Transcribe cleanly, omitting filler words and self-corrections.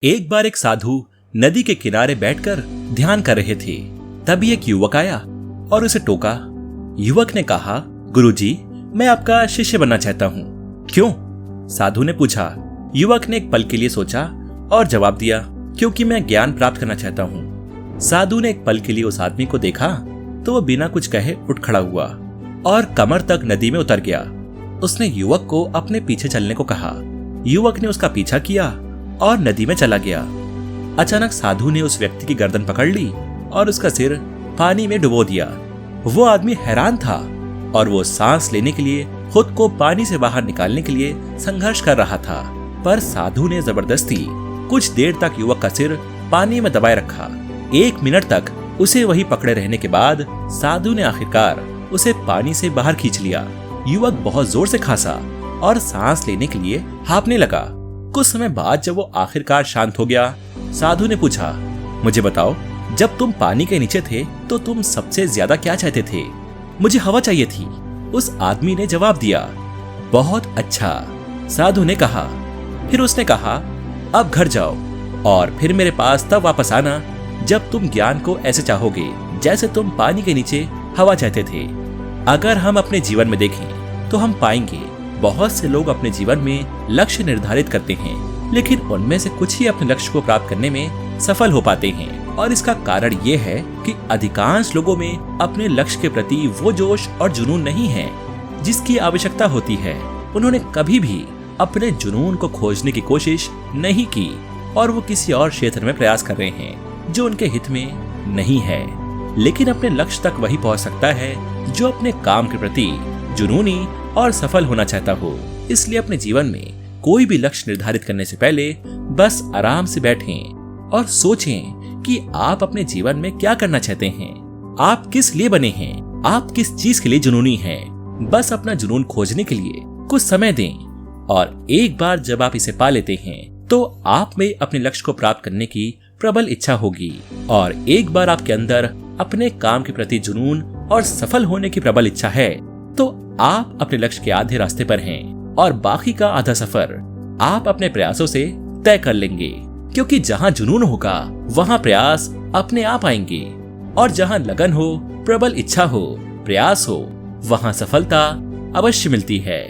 एक बार एक साधु नदी के किनारे बैठकर ध्यान कर रहे थे। तभी एक युवक आया और उसे टोका। युवक ने कहा, गुरुजी, मैं आपका शिष्य बनना चाहता हूँ। क्यों? साधु ने पूछा। युवक ने एक पल के लिए सोचा और जवाब दिया, क्योंकि मैं ज्ञान प्राप्त करना चाहता हूँ। साधु ने एक पल के लिए उस आदमी को देखा तो वह बिना कुछ कहे उठ खड़ा हुआ और कमर तक नदी में उतर गया। उसने युवक को अपने पीछे चलने को कहा। युवक ने उसका पीछा किया और नदी में चला गया। अचानक साधु ने उस व्यक्ति की गर्दन पकड़ ली और उसका सिर पानी में डुबो दिया। वो आदमी हैरान था और वो सांस लेने के लिए खुद को पानी से बाहर निकालने के लिए संघर्ष कर रहा था, पर साधु ने जबरदस्ती कुछ देर तक युवक का सिर पानी में दबाए रखा। 1 मिनट तक उसे वही पकड़े रहने के बाद साधु ने आखिरकार उसे पानी से बाहर खींच लिया। युवक बहुत जोर से खांसा और सांस लेने के लिए हांफने लगा। कुछ समय बाद जब वो आखिरकार शांत हो गया, साधु ने पूछा, मुझे बताओ, जब तुम पानी के नीचे थे तो तुम सबसे ज्यादा क्या चाहते थे? मुझे हवा चाहिए थी। उस आदमी ने जवाब दिया। बहुत अच्छा, साधु ने कहा। फिर उसने कहा, अब घर जाओ और फिर मेरे पास तब वापस आना जब तुम ज्ञान को ऐसे चाहोगे जैसे तुम पानी के नीचे हवा चाहते थे। अगर हम अपने जीवन में देखें तो हम पाएंगे बहुत से लोग अपने जीवन में लक्ष्य निर्धारित करते हैं, लेकिन उनमें से कुछ ही अपने लक्ष्य को प्राप्त करने में सफल हो पाते हैं। और इसका कारण ये है कि अधिकांश लोगों में अपने लक्ष्य के प्रति वो जोश और जुनून नहीं है जिसकी आवश्यकता होती है। उन्होंने कभी भी अपने जुनून को खोजने की कोशिश नहीं की और वो किसी और क्षेत्र में प्रयास कर रहे हैं जो उनके हित में नहीं है। लेकिन अपने लक्ष्य तक वही पहुंच सकता है जो अपने काम के प्रति जुनूनी और सफल होना चाहता हो। इसलिए अपने जीवन में कोई भी लक्ष्य निर्धारित करने से पहले बस आराम से बैठें और सोचें कि आप अपने जीवन में क्या करना चाहते हैं, आप किस लिए बने हैं, आप किस चीज के लिए जुनूनी हैं। बस अपना जुनून खोजने के लिए कुछ समय दें और एक बार जब आप इसे पा लेते हैं तो आप में अपने लक्ष्य को प्राप्त करने की प्रबल इच्छा होगी। और एक बार आपके अंदर अपने काम के प्रति जुनून और सफल होने की प्रबल इच्छा है तो आप अपने लक्ष्य के आधे रास्ते पर हैं और बाकी का आधा सफर आप अपने प्रयासों से तय कर लेंगे। क्योंकि जहाँ जुनून होगा वहाँ प्रयास अपने आप आएंगे और जहाँ लगन हो, प्रबल इच्छा हो, प्रयास हो, वहाँ सफलता अवश्य मिलती है।